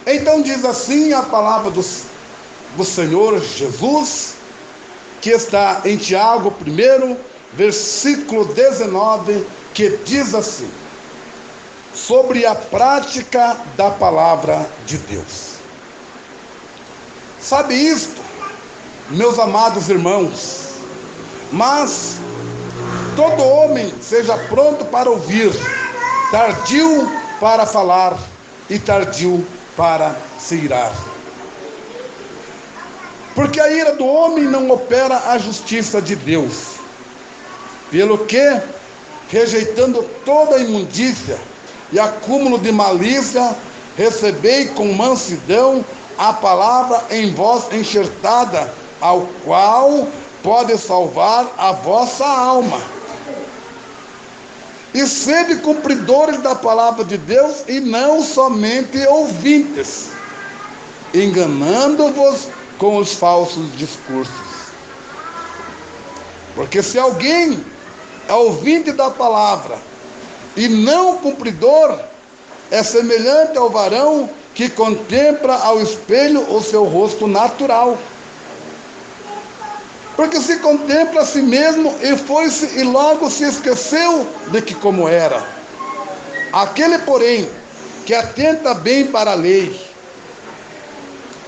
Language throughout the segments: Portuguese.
Então diz assim a palavra do Senhor Jesus, que está em Tiago 1, versículo 19, que diz assim, sobre a prática da palavra de Deus. Sabe isto, meus amados irmãos? Mas todo homem seja pronto para ouvir, tardio para falar e tardio para se irar. Porque a ira do homem não opera a justiça de Deus. Pelo que, rejeitando toda imundícia e acúmulo de malícia, recebei com mansidão a palavra em vós enxertada, ao qual pode salvar a vossa alma. E sede cumpridores da palavra de Deus, e não somente ouvintes, enganando-vos com os falsos discursos. Porque se alguém é ouvinte da palavra e não cumpridor, é semelhante ao varão que contempla ao espelho o seu rosto natural. Porque se contempla a si mesmo e foi-se e logo se esqueceu de que como era. Aquele, porém, que atenta bem para a lei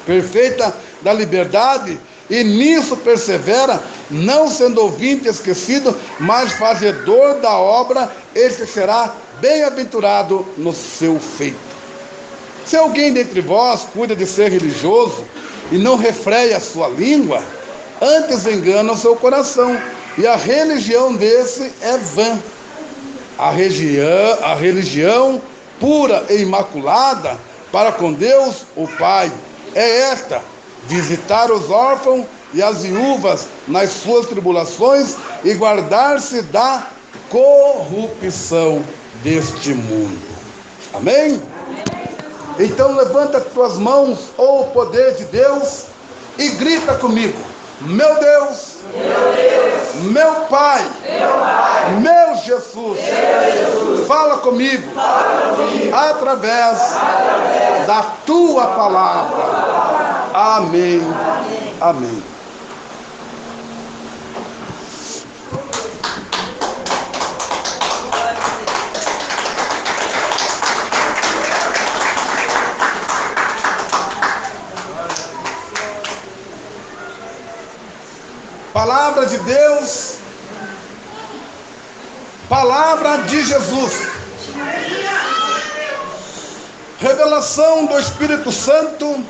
perfeita da liberdade, e nisso persevera, não sendo ouvinte esquecido, mas fazedor da obra, esse será bem-aventurado no seu feito. Se alguém dentre vós cuida de ser religioso e não refreia a sua língua, antes engana o seu coração, e a religião desse é vã. A religião pura e imaculada para com Deus, o Pai, é esta: visitar os órfãos e as viúvas nas suas tribulações e guardar-se da corrupção deste mundo. Amém? Então levanta as tuas mãos, ó poder de Deus, e grita comigo: meu Deus, meu Pai, meu Jesus, fala comigo, através da tua palavra. Amém. Amém. Palavra de Deus, palavra de Jesus, revelação do Espírito Santo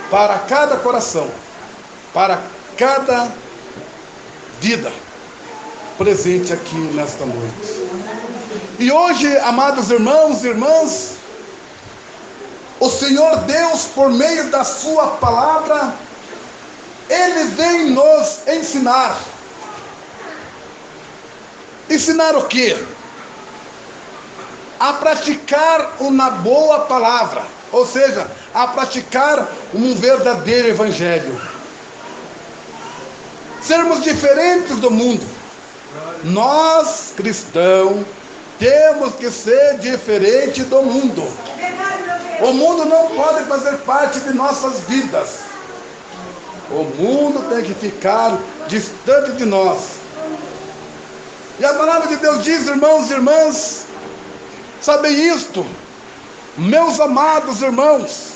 para cada coração, para cada vida presente aqui nesta noite. E hoje, amados irmãos e irmãs, o Senhor Deus, por meio da sua palavra, Ele vem nos ensinar. Ensinar o quê? A praticar uma boa palavra, ou seja, a praticar um verdadeiro evangelho. Sermos diferentes do mundo. Nós, cristãos, temos que ser diferente do mundo. O mundo não pode fazer parte de nossas vidas. O mundo tem que ficar distante de nós. E a palavra de Deus diz, irmãos e irmãs, sabem isto, meus amados irmãos,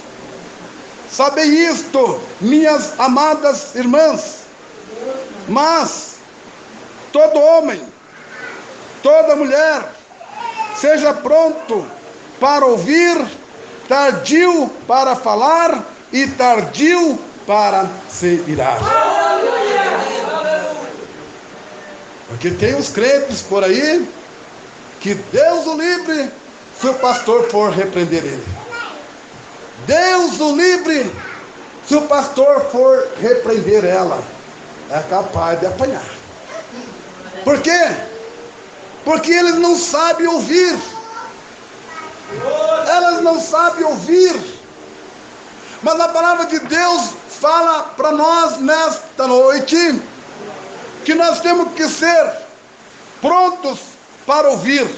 sabem isto, minhas amadas irmãs, mas todo homem, toda mulher, seja pronto para ouvir, tardio para falar e tardio para se irar. Porque tem os crentes por aí que Deus o livre se o pastor for repreender ele. Deus o livre se o pastor for repreender ela. É capaz de apanhar. Por quê? Porque eles não sabem ouvir. Elas não sabem ouvir. Mas a palavra de Deus fala para nós nesta noite que nós temos que ser prontos para ouvir.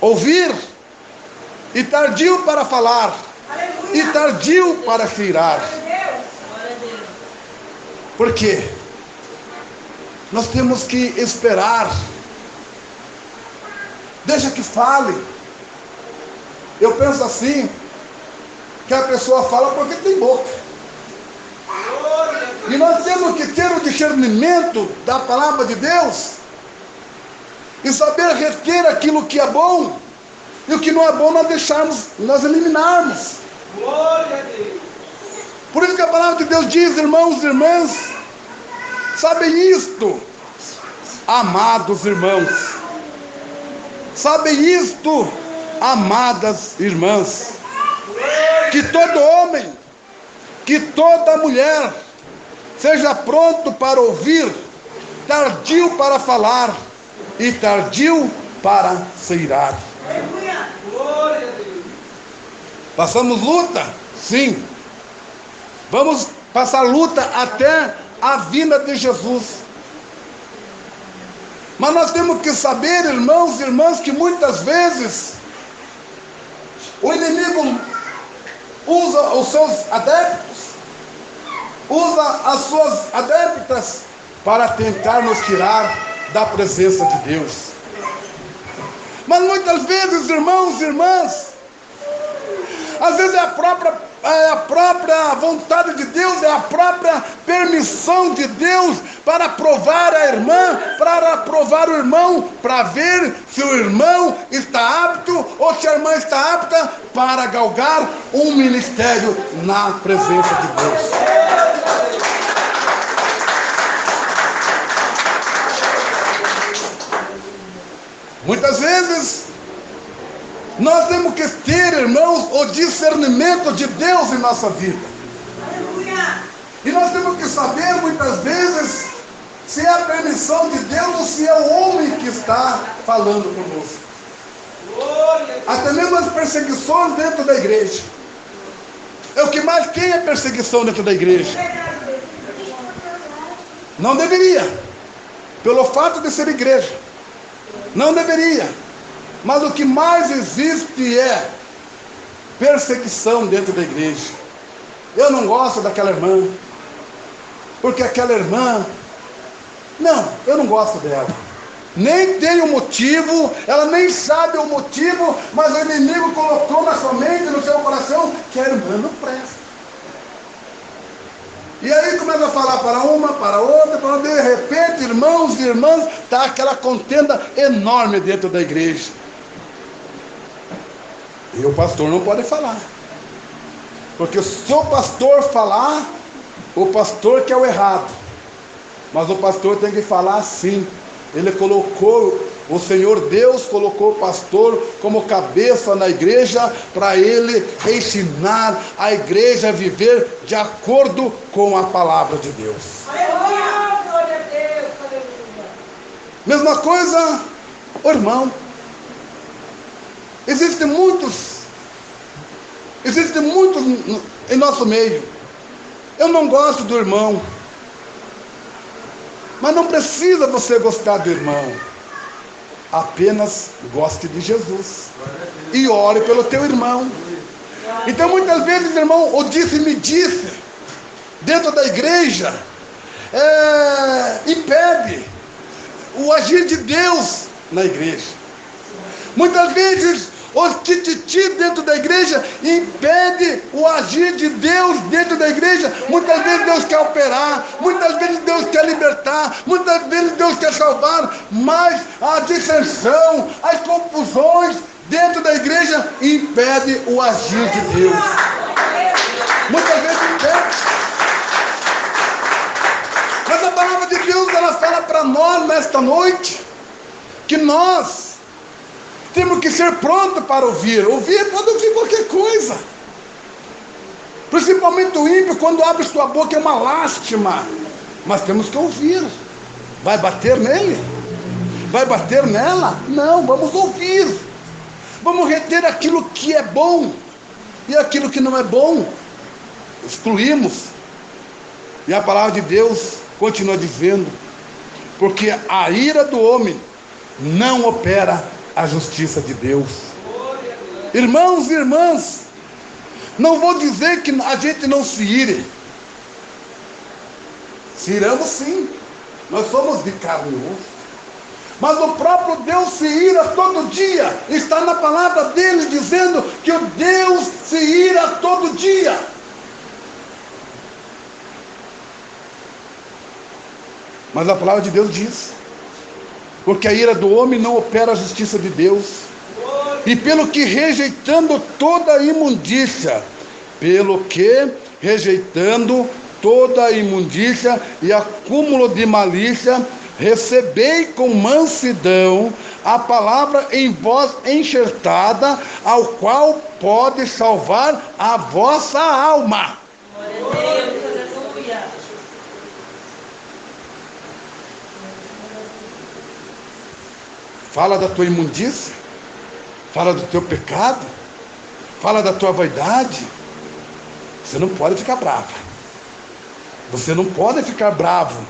Ouvir e tardio para falar, e tardio para se irar. Por quê? Nós temos que esperar. Deixa que fale. Eu penso assim, que a pessoa fala porque tem boca. E nós temos que ter o discernimento da palavra de Deus e saber reter aquilo que é bom e o que não é bom nós eliminarmos. Glória a Deus. Por isso que a palavra de Deus diz, irmãos e irmãs, sabem isto, amados irmãos, sabem isto, amadas irmãs, que todo homem, que toda mulher seja pronto para ouvir, tardio para falar e tardio para se irar. Glória a Deus. Passamos luta? Sim. Vamos passar luta até a vinda de Jesus. Mas nós temos que saber, irmãos e irmãs, que muitas vezes o inimigo usa os seus adeptos, usa as suas adeptas para tentar nos tirar da presença de Deus. Mas muitas vezes, irmãos e irmãs, às vezes é a própria vontade de Deus, é a própria permissão de Deus para provar a irmã, para provar o irmão, para ver se o irmão está apto ou se a irmã está apta para galgar um ministério na presença de Deus. Muitas vezes nós temos que ter, irmãos, o discernimento de Deus em nossa vida. Aleluia. E nós temos que saber, muitas vezes, se é a permissão de Deus ou se é o homem que está falando conosco. Até mesmo as perseguições dentro da igreja. É o que mais tem é perseguição dentro da igreja. Não deveria, pelo fato de ser igreja. Não deveria. Mas o que mais existe é perseguição dentro da igreja. Eu não gosto daquela irmã, porque aquela irmã, não, eu não gosto dela. Nem tem o motivo, ela nem sabe o motivo, mas o inimigo colocou na sua mente, no seu coração, que a irmã não presta. E aí começa a falar para uma, para outra, para outra, de repente, irmãos e irmãs, está aquela contenda enorme dentro da igreja. E o pastor não pode falar. Porque se o pastor falar, o pastor que é o errado. Mas o pastor tem que falar sim. Ele colocou, o Senhor Deus colocou o pastor como cabeça na igreja para ele ensinar a igreja a viver de acordo com a palavra de Deus. Aleluia, glória a Deus, aleluia. Mesma coisa, o irmão. Existem muitos em nosso meio. Eu não gosto do irmão. Mas não precisa você gostar do irmão. Apenas goste de Jesus. E ore pelo teu irmão. Então muitas vezes, irmão, o disse-me disse dentro da igreja impede o agir de Deus na igreja. Muitas vezes o tititi dentro da igreja impede o agir de Deus dentro da igreja. Muitas vezes Deus quer operar, muitas vezes Deus quer libertar, muitas vezes Deus quer salvar, mas a dissensão, as confusões dentro da igreja impede o agir de Deus. Muitas vezes impede. Mas a palavra de Deus, ela fala para nós nesta noite que nós temos que ser prontos para ouvir. Ouvir, pode ouvir qualquer coisa. Principalmente o ímpio, quando abre sua boca, é uma lástima. Mas temos que ouvir. Vai bater nele? Vai bater nela? Não, vamos ouvir. Vamos reter aquilo que é bom. E aquilo que não é bom, excluímos. E a palavra de Deus continua dizendo: porque a ira do homem não opera a justiça de Deus. Irmãos e irmãs, não vou dizer que a gente não se ire. Se iramos sim, nós somos de carne e osso. Mas o próprio Deus se ira todo dia. Está na palavra dele dizendo que o Deus se ira todo dia. Mas a palavra de Deus diz: porque a ira do homem não opera a justiça de Deus. E pelo que rejeitando toda imundícia, e acúmulo de malícia, recebei com mansidão a palavra em vós enxertada, ao qual pode salvar a vossa alma. Glória a Deus, aleluia. Fala da tua imundícia, fala do teu pecado, fala da tua vaidade. Você não pode ficar bravo. Você não pode ficar bravo,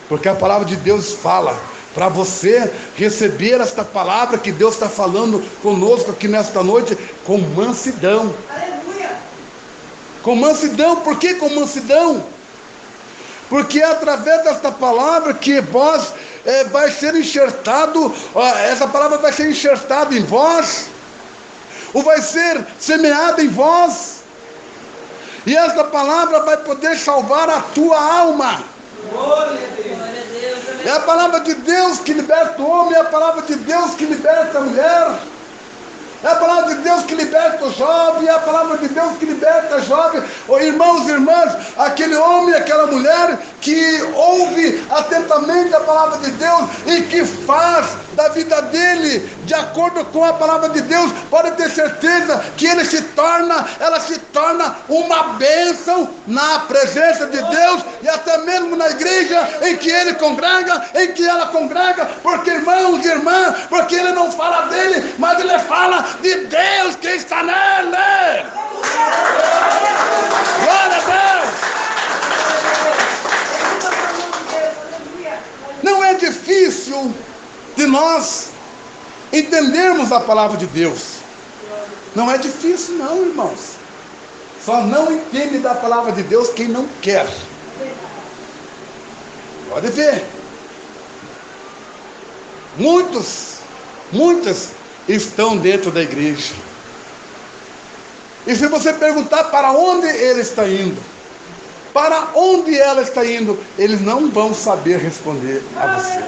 porque a palavra de Deus fala para você receber esta palavra que Deus está falando conosco aqui nesta noite, com mansidão. Aleluia. Com mansidão. Por que com mansidão? Porque é através desta palavra que vós vai ser enxertado, essa palavra vai ser enxertada em vós, ou vai ser semeada em vós, e esta palavra vai poder salvar a tua alma. Glória a Deus. É a palavra de Deus que liberta o homem, é a palavra de Deus que liberta a mulher, é a palavra de Deus que liberta o jovem, é a palavra de Deus que liberta a jovem. Irmãos e irmãs, aquele homem, aquela mulher que ouve atentamente a palavra de Deus e que faz da vida dele de acordo com a palavra de Deus, pode ter certeza que ela se torna uma bênção na presença de Deus, e até mesmo na igreja em que ele congrega, em que ela congrega, porque irmãos e irmãs, porque ele não fala dele, mas ele fala de Deus que está nele. Glória a Deus. Não é difícil de nós entendermos a palavra de Deus. Não é difícil não, irmãos. Só não entende da palavra de Deus quem não quer. Pode ver. Muitas estão dentro da igreja. E se você perguntar para onde ele está indo, para onde ela está indo, eles não vão saber responder a você.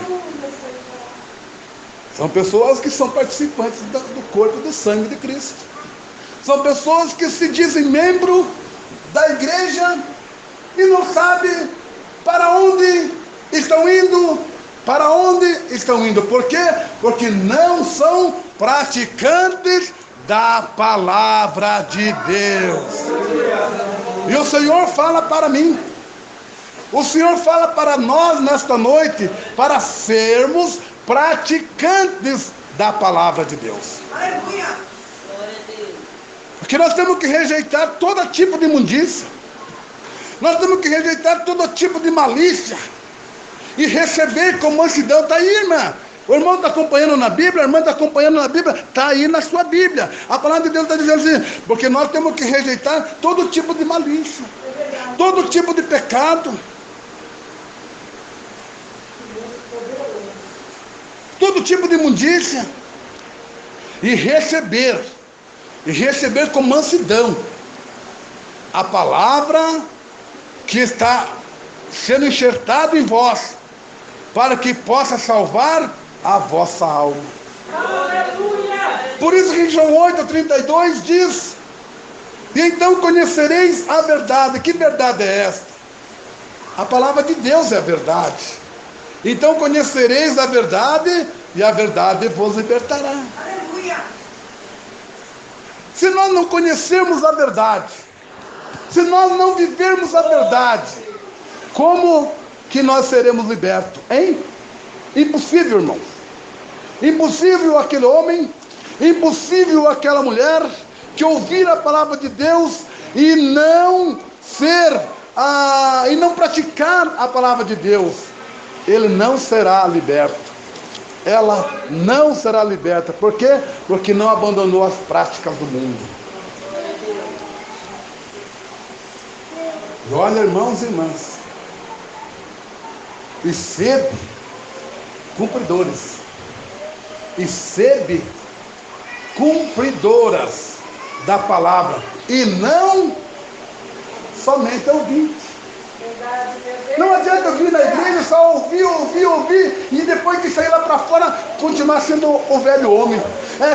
São pessoas que são participantes do corpo e do sangue de Cristo. São pessoas que se dizem membro da igreja e não sabem para onde estão indo. Para onde estão indo? Por quê? Porque não são praticantes da palavra de Deus. E o Senhor fala para mim, o Senhor fala para nós nesta noite, para sermos praticantes da palavra de Deus. Aleluia. Porque nós temos que rejeitar todo tipo de imundícia, nós temos que rejeitar todo tipo de malícia e receber com mansidão. Está aí, irmã. O irmão está acompanhando na Bíblia, a irmã está acompanhando na Bíblia, está aí na sua Bíblia. A palavra de Deus está dizendo assim, porque nós temos que rejeitar todo tipo de malícia, todo tipo de pecado, todo tipo de imundícia, e receber com mansidão a palavra que está sendo enxertada em vós, para que possa salvar a vossa alma. Aleluia. Por isso que em João 8:32 diz: e então conhecereis a verdade. Que verdade é esta? A palavra de Deus é a verdade. Então conhecereis a verdade, e a verdade vos libertará. Aleluia. Se nós não conhecermos a verdade, se nós não vivermos a verdade, como que nós seremos libertos, hein? Impossível, irmão. Impossível aquele homem, impossível aquela mulher que ouvir a palavra de Deus e não e não praticar a palavra de Deus, ele não será liberto. ela não será liberta. Por quê? Porque não abandonou as práticas do mundo. E olha, irmãos e irmãs, e sede cumpridores, e sede cumpridoras da palavra, e não somente ouvintes. Não adianta eu vir na igreja só ouvir, e depois que sair lá para fora, continuar sendo o velho homem,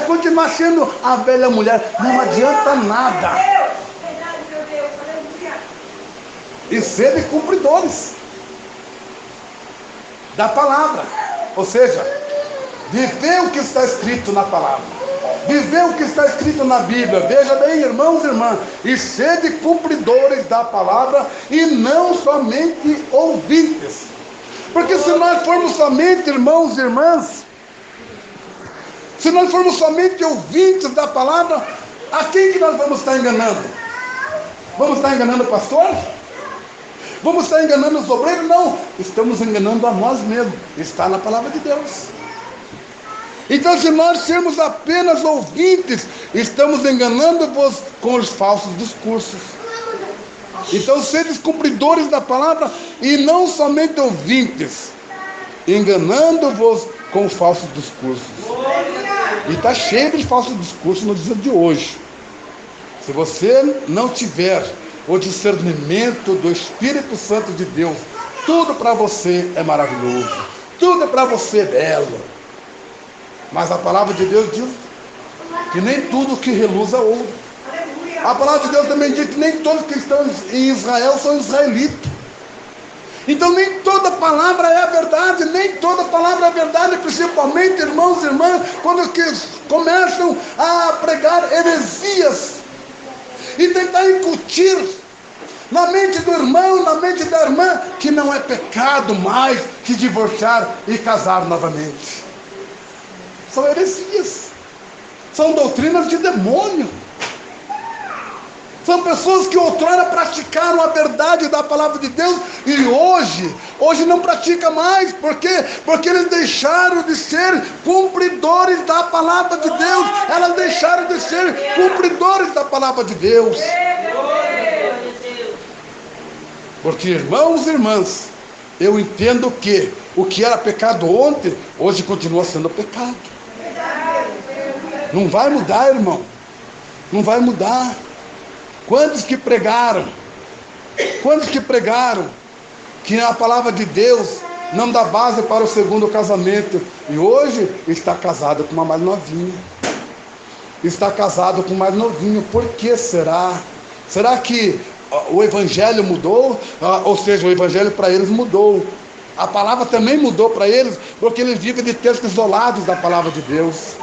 continuar sendo a velha mulher. Não adianta nada. E serem cumpridores da palavra, ou seja, viver o que está escrito na palavra, viver o que está escrito na Bíblia. Veja bem, irmãos e irmãs, e sede cumpridores da palavra e não somente ouvintes. Porque se nós formos somente, irmãos e irmãs, se nós formos somente ouvintes da palavra, a quem que nós vamos estar enganando? Vamos estar enganando o pastor? Vamos estar enganando os obreiros? Não, estamos enganando a nós mesmos. Está na palavra de Deus. Então, se nós sermos apenas ouvintes, estamos enganando-vos com os falsos discursos. Então, seres cumpridores da palavra e não somente ouvintes, enganando-vos com falsos discursos. E está cheio de falsos discursos no dia de hoje. Se você não tiver o discernimento do Espírito Santo de Deus, tudo para você é maravilhoso, tudo para você é belo. Mas a palavra de Deus diz que nem tudo que reluz é ouro. A palavra de Deus também diz que nem todos que estão em Israel são israelitas. Então nem toda palavra é a verdade, nem toda palavra é a verdade, principalmente, irmãos e irmãs, quando que começam a pregar heresias e tentar incutir na mente do irmão, na mente da irmã, que não é pecado mais que divorciar e casar novamente. São heresias, são doutrinas de demônio. São pessoas que outrora praticaram a verdade da palavra de Deus e hoje não praticam mais. Por quê? Porque eles deixaram de ser cumpridores da palavra de Deus. Elas deixaram de ser cumpridores da palavra de Deus. Porque, irmãos e irmãs, eu entendo que o que era pecado ontem, hoje continua sendo pecado. Não vai mudar, irmão. Não vai mudar. Quantos que pregaram que a palavra de Deus não dá base para o segundo casamento, e hoje está casado com uma mais novinha, está casado com mais novinho? Por que será? Será que o evangelho mudou? Ou seja, o evangelho para eles mudou, a palavra também mudou para eles, porque eles vivem de textos isolados da palavra de Deus.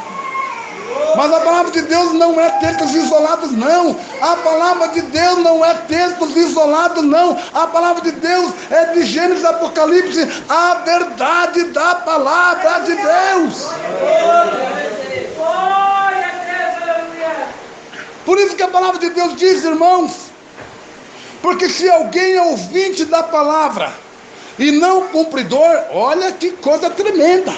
Mas a palavra de Deus não é textos isolados, não. A palavra de Deus não é textos isolados, não. A palavra de Deus é de Gênesis, Apocalipse, a verdade da palavra de Deus. Por isso que a palavra de Deus diz, irmãos, porque se alguém é ouvinte da palavra e não cumpridor, olha que coisa tremenda.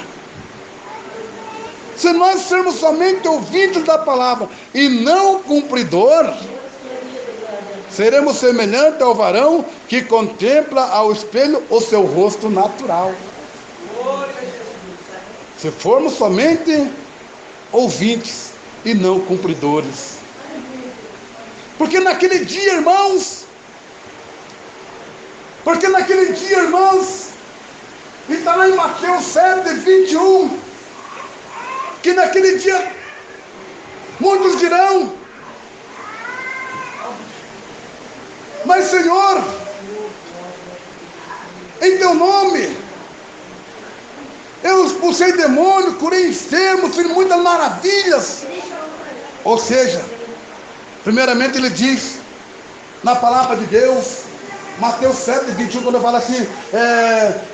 Se nós sermos somente ouvintes da palavra e não cumpridor, seremos semelhantes ao varão que contempla ao espelho o seu rosto natural. Se formos somente ouvintes e não cumpridores. Porque naquele dia, irmãos, está lá em Mateus 7:21, que naquele dia muitos dirão: mas Senhor, em teu nome eu expulsei demônio, curei enfermos, fiz muitas maravilhas. Ou seja, primeiramente ele diz na palavra de Deus, Mateus 7:21, quando eu falo assim,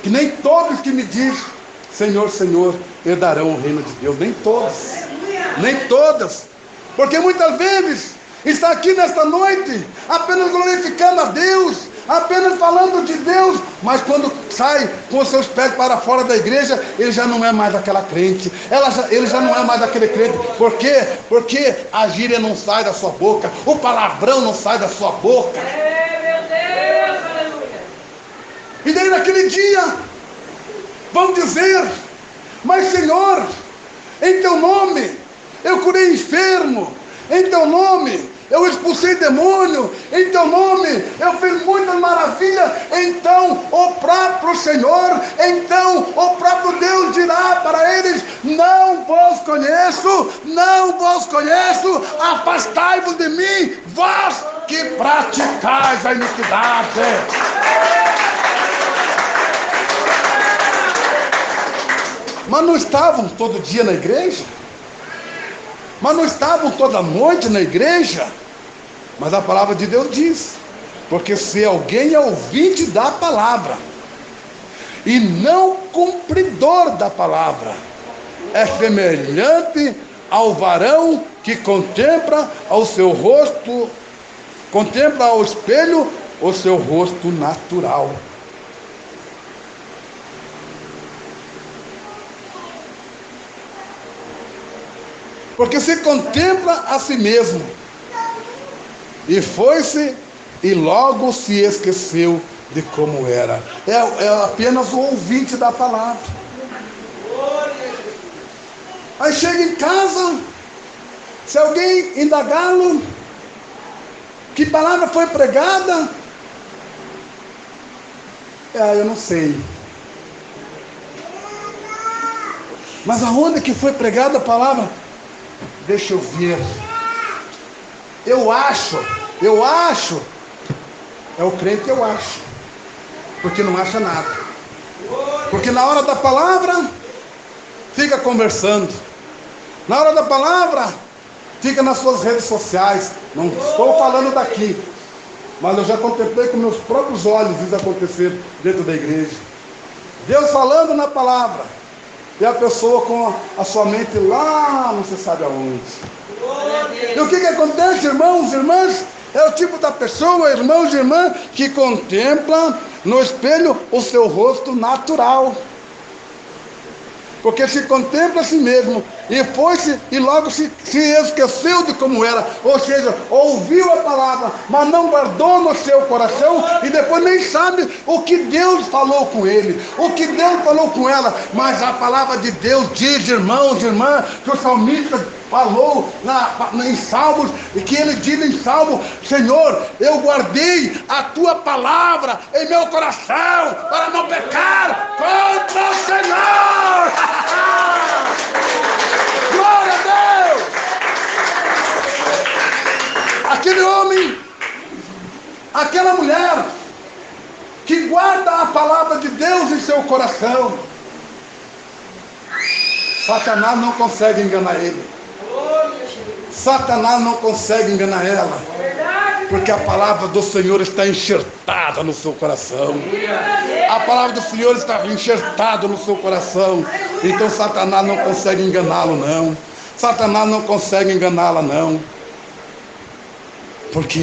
que nem todos que me dizem Senhor, Senhor, herdarão o reino de Deus. Nem todos, nem todas. Porque muitas vezes está aqui nesta noite apenas glorificando a Deus, apenas falando de Deus, mas quando sai com os seus pés para fora da igreja, ele já não é mais aquela crente, ele já não é mais aquele crente. Por quê? Porque a gíria não sai da sua boca, o palavrão não sai da sua boca. Meu Deus, aleluia. E daí naquele dia, vão dizer: mas Senhor, em teu nome eu curei enfermo, em teu nome eu expulsei demônio, em teu nome eu fiz muitas maravilhas. Então o próprio Senhor, então o próprio Deus dirá para eles: não vos conheço, não vos conheço, afastai-vos de mim, vós que praticais a iniquidade. Mas não estavam todo dia na igreja? Mas não estavam toda noite na igreja? Mas a palavra de Deus diz: porque se alguém é ouvinte da palavra e não cumpridor da palavra, é semelhante ao varão que contempla ao seu rosto, contempla ao espelho o seu rosto natural. Porque se contempla a si mesmo, e foi-se, e logo se esqueceu de como era. É apenas o ouvinte da palavra. Aí chega em casa, se alguém indagá-lo, que palavra foi pregada? Eu não sei. Mas aonde que foi pregada a palavra? Deixa eu ver. Eu acho. É o crente, eu acho. Porque não acha nada. Porque na hora da palavra, fica conversando. Na hora da palavra, fica nas suas redes sociais. Não estou falando daqui, mas eu já contemplei com meus próprios olhos isso acontecer dentro da igreja. Deus falando na palavra, e a pessoa com a sua mente lá, não se sabe aonde. E o que acontece, irmãos e irmãs? É o tipo da pessoa, irmãos e irmãs, que contempla no espelho o seu rosto natural. Porque se contempla a si mesmo, e foi-se, e logo se esqueceu de como era. Ou seja, ouviu a palavra, mas não guardou no seu coração, e depois nem sabe o que Deus falou com ele, o que Deus falou com ela. Mas a palavra de Deus diz, irmãos e irmãs, que o salmista falou em Salmos, e que ele diz em Salmo: Senhor, eu guardei a tua palavra em meu coração para não pecar contra o Senhor. Glória a Deus! Aquele homem, aquela mulher que guarda a palavra de Deus em seu coração, Satanás não consegue enganar ele. Satanás não consegue enganar ela, porque a palavra do Senhor está enxertada no seu coração. A palavra do Senhor está enxertada no seu coração. Então Satanás não consegue enganá-lo, não. Satanás não consegue enganá-la, não. Porque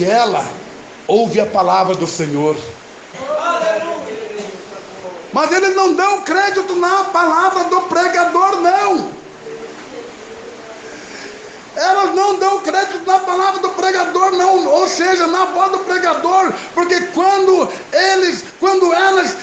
ela ouve a palavra do Senhor. Mas eles não dão crédito na palavra do pregador, não. Elas não dão crédito na palavra do pregador, não. Ou seja, na voz do pregador. Porque quando elas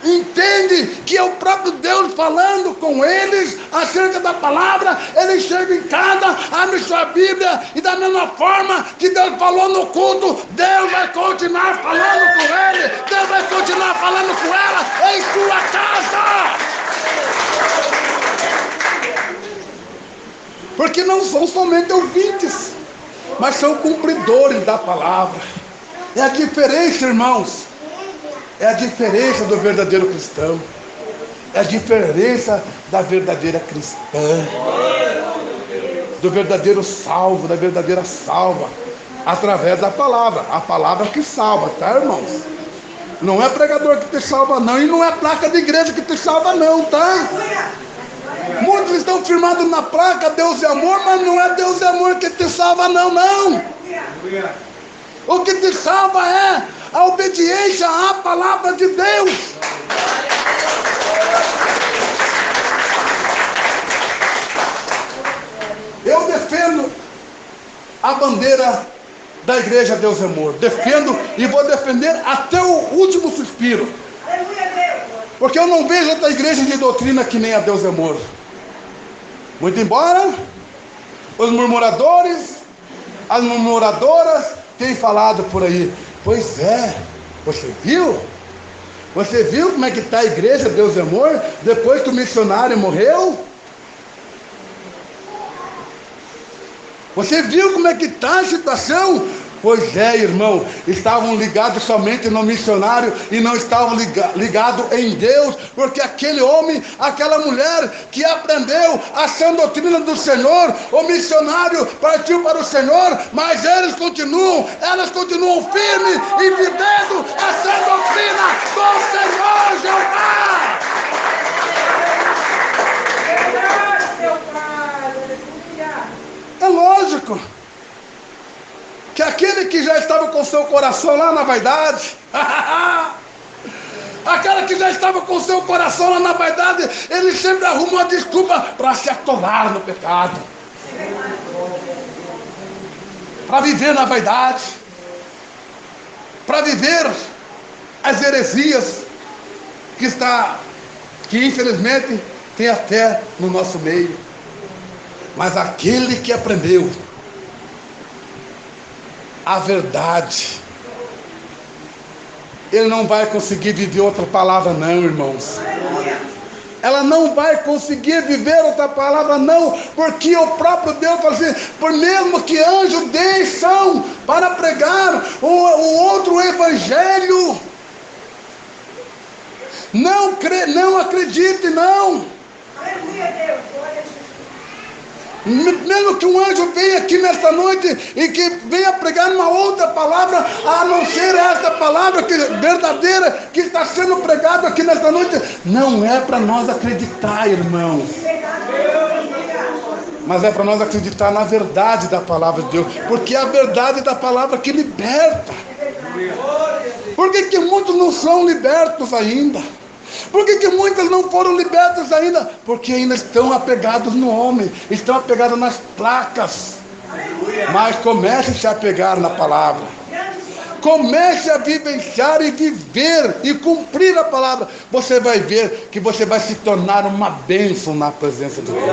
entendem que é o próprio Deus falando com eles acerca da palavra, eles chegam em casa, abrem sua Bíblia, e da mesma forma que Deus falou no culto, Deus vai continuar falando com ele, Deus vai continuar falando com ela em sua casa. Porque não são somente ouvintes, mas são cumpridores da palavra. É a diferença, irmãos. É a diferença do verdadeiro cristão. É a diferença da verdadeira cristã. Do verdadeiro salvo, da verdadeira salva. Através da palavra. A palavra que salva, tá, irmãos? Não é pregador que te salva, não. E não é placa de igreja que te salva, não, tá? Muitos estão firmados na placa Deus é amor, mas não é Deus é amor que te salva, não. O que te salva é a obediência à palavra de Deus. Eu defendo a bandeira da igreja Deus é Amor. Defendo e vou defender até o último suspiro. Porque eu não vejo outra igreja de doutrina que nem a Deus é Amor. Muito embora os murmuradores, as murmuradoras tenham falado por aí. Pois é, você viu? Você viu como é que está a igreja Deus é Amor depois que o missionário morreu? Você viu como é que está a situação? Pois é, irmão, estavam ligados somente no missionário e não estavam ligados em Deus, porque aquele homem, aquela mulher que aprendeu a sã doutrina do Senhor, o missionário partiu para o Senhor, mas elas continuam firmes e vivendo a sã doutrina do Senhor Jeová. É lógico que aquele que já estava com seu coração lá na vaidade, aquela que já estava com seu coração lá na vaidade, ele sempre arruma uma desculpa para se atolar no pecado, para viver na vaidade, para viver as heresias que infelizmente tem até no nosso meio. Mas aquele que aprendeu a verdade, ele não vai conseguir viver outra palavra não, irmãos. Ela não vai conseguir viver outra palavra não, porque o próprio Deus fala assim, por mesmo que anjos deixam para pregar um outro evangelho, não acredite não. Aleluia, Deus, glória a Deus. Mesmo que um anjo venha aqui nesta noite e que venha pregar uma outra palavra, a não ser esta palavra verdadeira que está sendo pregada aqui nesta noite, não é para nós acreditar, irmãos, mas é para nós acreditar na verdade da palavra de Deus, porque é a verdade da palavra que liberta. Por que muitos não são libertos ainda? Por que muitos não foram libertos ainda? Porque ainda estão apegados no homem, estão apegados nas placas. Mas comece a se apegar na palavra. Comece a vivenciar e viver e cumprir a palavra. Você vai ver que você vai se tornar uma bênção na presença de Deus.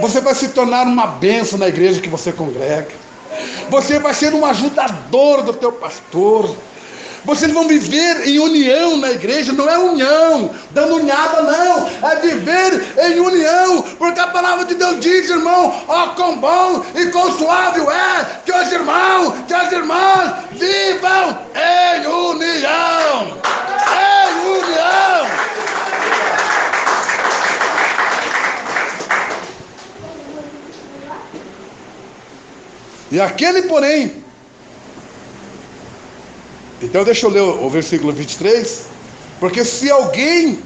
Você vai se tornar uma bênção na igreja que você congrega. Você vai ser um ajudador do teu pastor. Vocês vão viver em união na igreja, não é união, dando unhada não, é viver em união, porque a palavra de Deus diz, irmão, ó quão bom e quão suave é que os irmãos, que as irmãs vivam em união, em união. E aquele, porém, então deixa eu ler o versículo 23, porque se alguém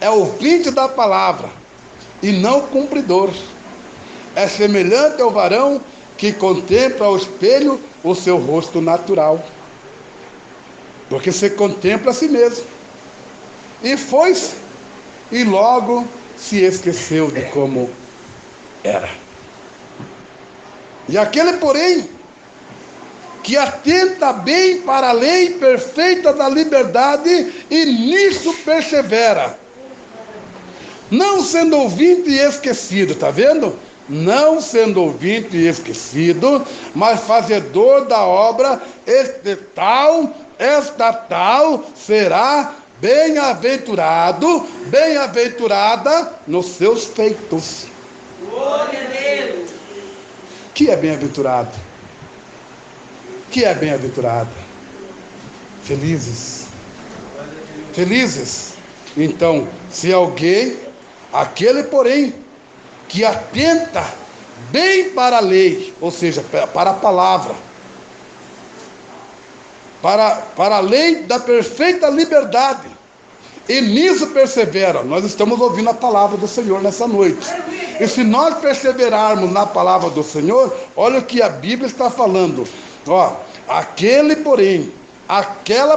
é ouvinte da palavra e não cumpridor, é semelhante ao varão que contempla ao espelho o seu rosto natural, porque se contempla a si mesmo, e foi-se, e logo se esqueceu de como era. E aquele, porém, que atenta bem para a lei perfeita da liberdade e nisso persevera, não sendo ouvinte e esquecido, está vendo? Não sendo ouvinte e esquecido, mas fazedor da obra, esta tal será bem-aventurado, bem-aventurada nos seus feitos. Glória a Deus. Que é bem-aventurado? Que é bem-aventurado? Felizes. Felizes. Então, se alguém, aquele porém, que atenta bem para a lei, ou seja, para a palavra, para a lei da perfeita liberdade, e nisso persevera. Nós estamos ouvindo a palavra do Senhor nessa noite. E se nós perseverarmos na palavra do Senhor, olha o que a Bíblia está falando. Ó, Aquela,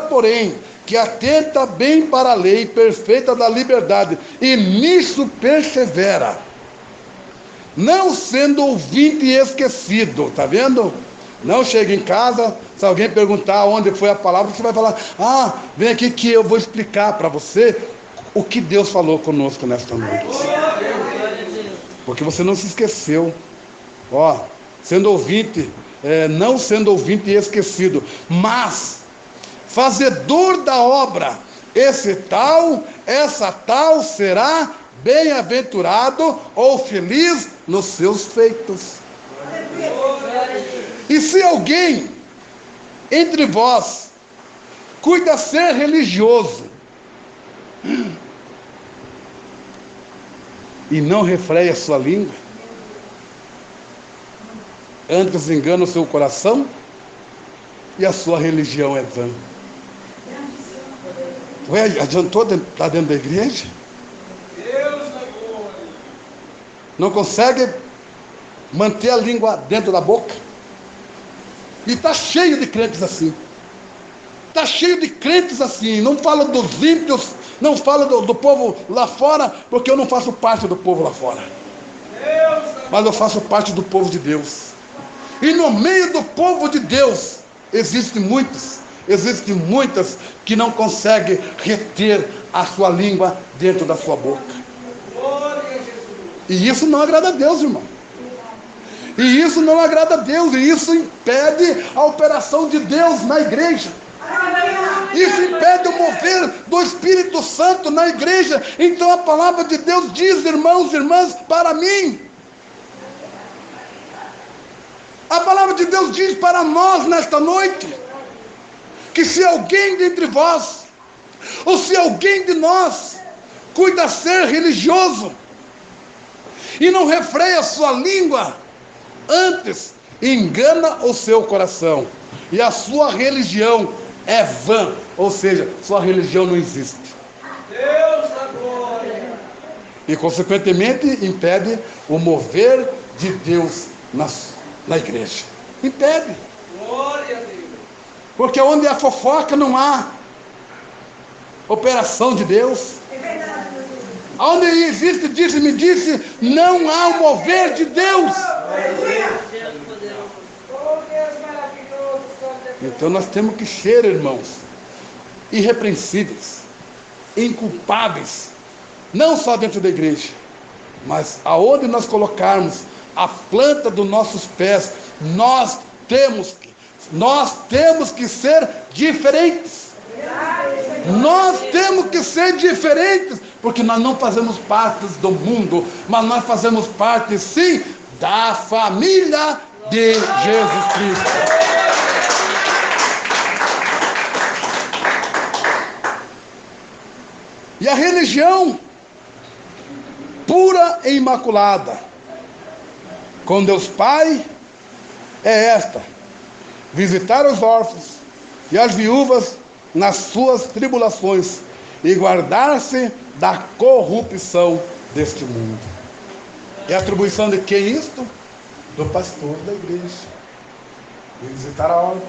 porém, que atenta bem para a lei perfeita da liberdade, e nisso persevera, não sendo ouvinte e esquecido, tá vendo? Não chega em casa, se alguém perguntar onde foi a palavra, você vai falar, vem aqui que eu vou explicar para você o que Deus falou conosco nesta noite. Porque você não se esqueceu, sendo ouvinte, não sendo ouvinte e esquecido, mas fazedor da obra, essa tal será bem-aventurado ou feliz nos seus feitos. E se alguém entre vós cuida ser religioso e não refreia a sua língua, antes engana o seu coração, e a sua religião é vã. Adiantou estar dentro da igreja? Não consegue manter a língua dentro da boca? E está cheio de crentes assim. Está cheio de crentes assim. Não fala dos ímpios, não fala do povo lá fora, porque eu não faço parte do povo lá fora. Mas eu faço parte do povo de Deus. E no meio do povo de Deus, existem muitas que não conseguem reter a sua língua dentro da sua boca. E isso não agrada a Deus, irmão. E isso não agrada a Deus. E isso impede a operação de Deus na igreja. Isso impede o mover do Espírito Santo na igreja. Então a palavra de Deus diz, irmãos e irmãs, para mim. A palavra de Deus diz para nós nesta noite, que se alguém dentre vós, ou se alguém de nós, cuida ser religioso, e não refreia a sua língua, antes engana o seu coração, e a sua religião é vã, ou seja, sua religião não existe. Deus da glória. E consequentemente impede o mover de Deus na igreja. Impede. Glória a Deus. Porque onde há fofoca não há operação de Deus. É verdade. Onde existe disse-me-disse, não há o mover de Deus. Então nós temos que ser, irmãos, irrepreensíveis, inculpáveis, não só dentro da igreja, mas aonde nós colocarmos a planta dos nossos pés, nós temos que ser diferentes. Nós temos que ser diferentes, porque nós não fazemos parte do mundo, mas nós fazemos parte, sim, da família de Jesus Cristo. E a religião pura e imaculada com Deus Pai é esta: visitar os órfãos e as viúvas nas suas tribulações e guardar-se da corrupção deste mundo. É a atribuição de quem isto? Do pastor da igreja. Visitar a órfã,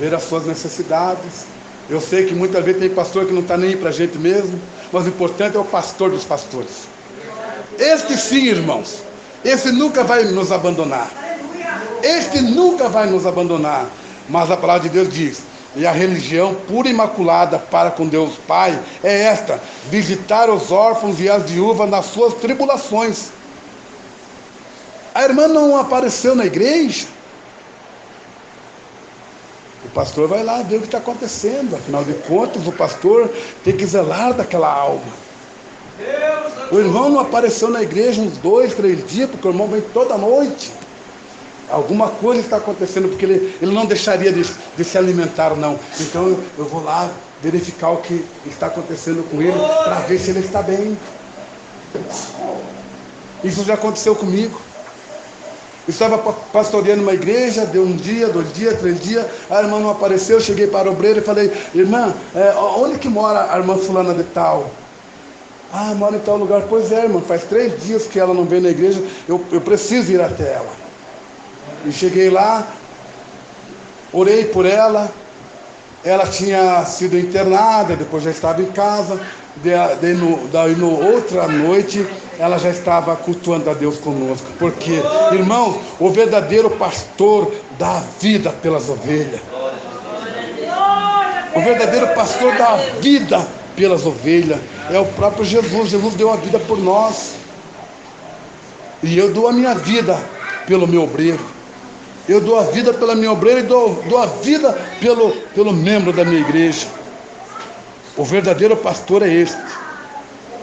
ver as suas necessidades. Eu sei que muitas vezes tem pastor que não está nem aí para a gente mesmo, mas o importante é o pastor dos pastores. Este sim, irmãos, esse nunca vai nos abandonar. Este nunca vai nos abandonar. Mas a palavra de Deus diz, e a religião pura e imaculada para com Deus Pai é esta: visitar os órfãos e as viúvas nas suas tribulações. A irmã não apareceu na igreja, o pastor vai lá ver o que está acontecendo. Afinal de contas, o pastor tem que zelar daquela alma. O irmão não apareceu na igreja uns 2, 3 dias, porque o irmão vem toda noite. Alguma coisa está acontecendo, porque ele não deixaria de se alimentar, não. Então eu vou lá verificar o que está acontecendo com ele, para ver se ele está bem. Isso já aconteceu comigo. Eu estava pastoreando uma igreja, deu 1 dia, 2 dias, 3 dias, a irmã não apareceu. Eu cheguei para a obreira e falei: irmã, onde que mora a irmã fulana de tal? Ah, mora em tal lugar. Pois é, irmã, faz 3 dias que ela não vem na igreja, eu preciso ir até ela. E cheguei lá, orei por ela. Ela tinha sido internada, depois já estava em casa. Daí outra noite, ela já estava cultuando a Deus conosco. Porque, irmãos, o verdadeiro pastor dá vida pelas ovelhas. O verdadeiro pastor dá vida pelas ovelhas. É o próprio Jesus. Jesus deu a vida por nós. E eu dou a minha vida pelo meu obreiro. Eu dou a vida pela minha obreira e dou a vida pelo membro da minha igreja. O verdadeiro pastor é este.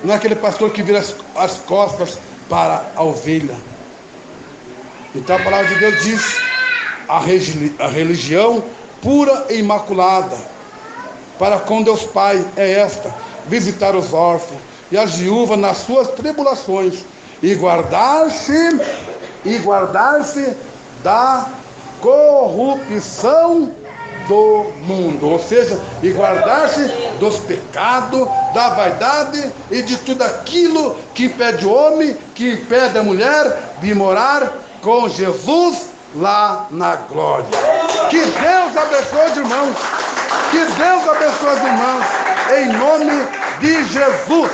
Não é aquele pastor que vira as costas para a ovelha. Então a palavra de Deus diz: a religião pura e imaculada para com Deus Pai é esta: visitar os órfãos e as viúvas nas suas tribulações e guardar-se da corrupção do mundo, ou seja, e guardar-se dos pecados, da vaidade e de tudo aquilo que impede o homem, que impede a mulher de morar com Jesus lá na glória. Que Deus abençoe os irmãos, que Deus abençoe os irmãos, em nome de Jesus.